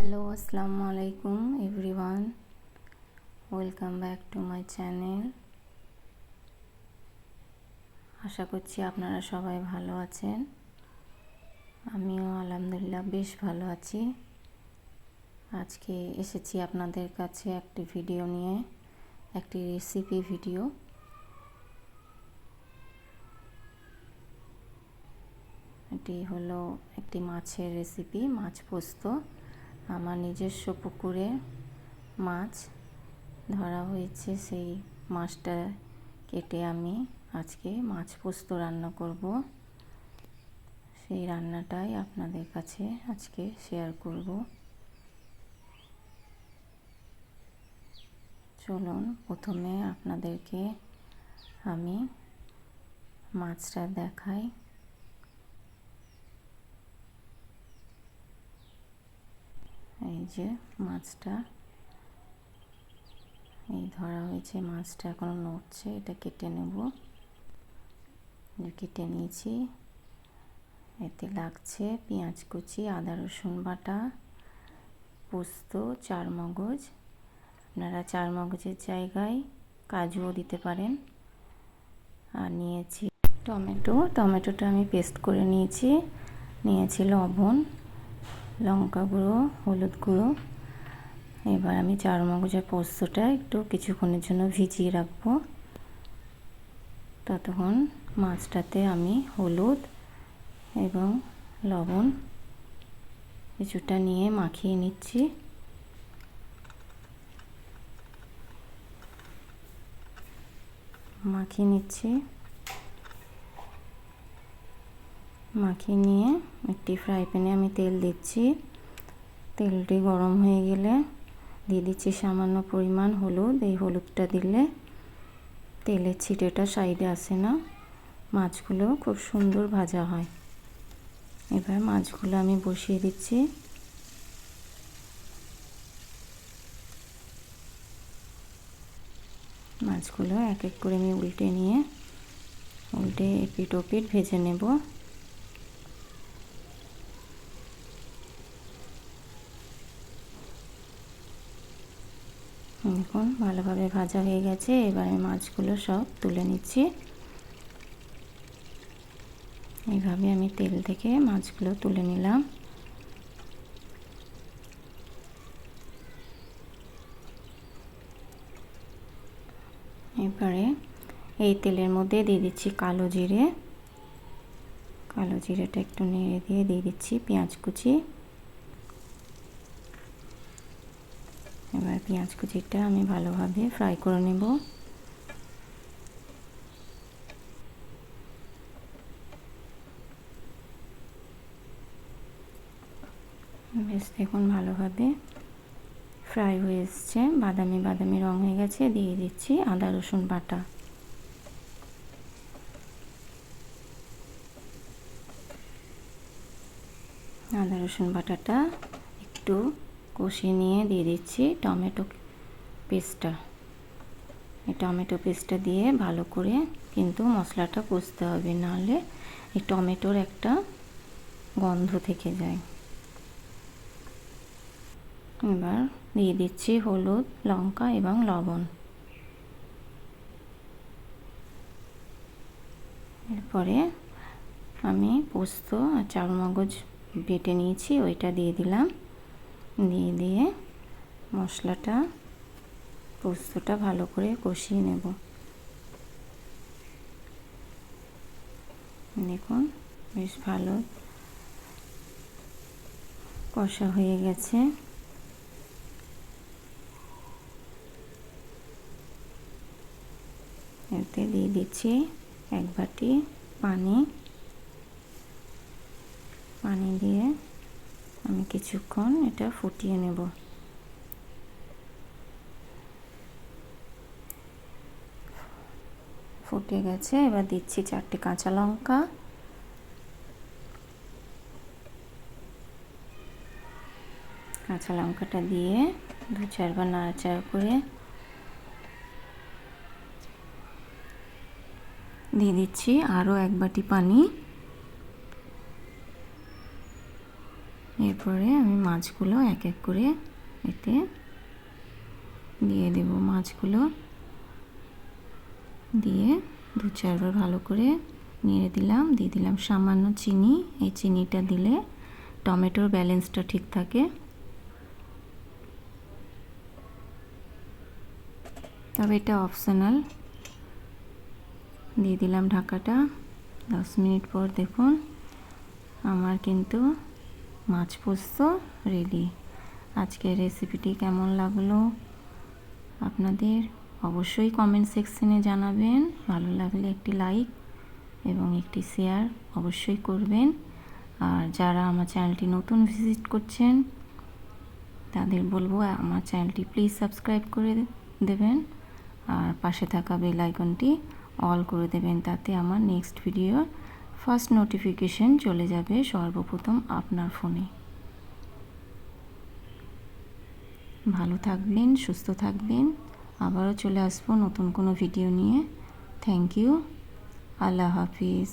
Hello, আসসালামু আলাইকুম everyone. Welcome back to my channel. আশা করছি আপনারা সবাই ভালো আছেন। আমিও আলহামদুলিল্লাহ বেশ ভালো আছি। আজকে এসেছি আপনাদের কাছে একটি ভিডিও নিয়ে, একটি রেসিপি ভিডিও। এটি হলো একটি মাছের রেসিপি, মাছ পোস্ত। আমার নিজস্ব পুকুরে মাছ ধরা হয়েছে, সেই মাছটা কেটে আমি আজকে মাছ পোস্ত রান্না করব। সেই রান্নাটাই আপনাদের কাছে আজকে শেয়ার করব। চলুন প্রথমে আপনাদেরকে আমি মাছটা দেখাই। এই যে মাছটা, এই ধরা হয়েছে, মাছটা এখনো নড়ছে, এটা কেটে নেব। কেটে নিয়েছি। এতে লাগছে পেঁয়াজ কুচি, আদা রসুন বাটা, পোস্ত, চারমগজ। আপনারা চারমগজের জায়গায় কাজুও দিতে পারেন। আর নিয়েছি টমেটোটা আমি পেস্ট করে নিয়েছি লবণ, লঙ্কা গুঁড়ো, হলুদ গুঁড়ো। এবার আমি চারমগজের পোস্তটা একটু কিছুক্ষণের জন্য ভিজিয়ে রাখবো। ততক্ষণ মাছটাতে আমি হলুদ এবং লবণ কিছুটা নিয়ে মাখিয়ে নিচ্ছি। মাখিয়ে নিয়ে একটি ফ্রাই প্যানে আমি তেল দিচ্ছি। তেলটি গরম হয়ে গেলে দিয়ে দিচ্ছি সামান্য পরিমাণ হলুদ। এই হলুদটা দিলে তেলের ছিটেটা সাইডে আসে না, মাছগুলো খুব সুন্দর ভাজা হয়। এবার মাছগুলো আমি বসিয়ে দিচ্ছি। মাছগুলো এক এক করে আমি উল্টে এপিট ওপিট ভেজে নেব। দেখুন ভালোভাবে ভাজা হয়ে গেছে। এবার আমি মাছগুলো সব তুলে নিচ্ছি। এইভাবে আমি তেল থেকে মাছগুলো তুলে নিলাম। এবারে এই তেলের মধ্যে দিয়ে দিচ্ছি কালো জিরেটা একটু নেড়ে দিয়ে দিচ্ছি পেঁয়াজ কুচি। এবার পেঁয়াজ কুচিটা আমি ভালোভাবে ফ্রাই করে নেব। বেশ দেখুন ভালোভাবে ফ্রাই হয়ে এসছে, বাদামি বাদামি রং হয়ে গেছে। দিয়ে দিচ্ছি আদা রসুন বাটা। আদা রসুন বাটাটা একটু কষিয়ে নিয়ে দিয়ে দিচ্ছি টমেটো পেস্টটা। এই টমেটো পেস্টটা দিয়ে ভালো করে কিন্তু মশলাটা কষতে হবে, নাহলে এই টমেটোর একটা গন্ধ থেকে যায়। এবার দিয়ে দিচ্ছি হলুদ, লঙ্কা এবং লবণ। এরপরে আমি পোস্ত আর চারমগজ বেটে নিয়েছি, ওইটা দিয়ে দিলাম। দিয়ে পোস্তটা ভালো করে কষিয়ে নেব। দেখুন বেশ ভালো কষা হয়ে গেছে। এতে দিয়ে দিচ্ছি এক বাটি পানি দিয়ে আমি কিছুক্ষণ এটা ফুটিয়ে নেব। ফুটে গেছে। এবার দিচ্ছি 4টে কাঁচা লঙ্কা। কাঁচা লঙ্কাটা দিয়ে 2-4 বার নাড়াচাড়া করে দিয়ে দিচ্ছি আরও এক বাটি পানি। এরপরে আমি মাছগুলো এক এক করে এতে দিয়ে দেব। মাছগুলো দিয়ে 2-4 বার ভালো করে নেড়ে দিলাম। দিয়ে দিলাম সামান্য চিনি। এই চিনিটা দিলে টমেটোর ব্যালেন্সটা ঠিক থাকে। তবে এটা অপশনাল। দিয়ে দিলাম ঢাকাটা। 10 মিনিট পর দেখুন আমার কিন্তু মাছ পোস্ত রেডি। আজকের রেসিপিটি কেমন লাগলো আপনাদের অবশ্যই কমেন্ট সেকশনে জানাবেন। ভালো লাগলে একটি লাইক এবং একটি শেয়ার অবশ্যই করবেন। আর যারা আমার চ্যানেলটি নতুন ভিজিট করছেন তাদের বলবো আমার চ্যানেলটি প্লিজ সাবস্ক্রাইব করে দেবেন আর পাশে থাকা বেল আইকনটি অল করে দেবেন। তাতে আমার নেক্সট ভিডিওর ফার্স্ট নোটিফিকেশন চলে যাবে সর্বপ্রথম আপনার ফোনে। ভালো থাকবেন, সুস্থ থাকবেন। আবারও চলে আসবো নতুন কোনো ভিডিও নিয়ে। Thank you. আল্লাহ হাফিজ।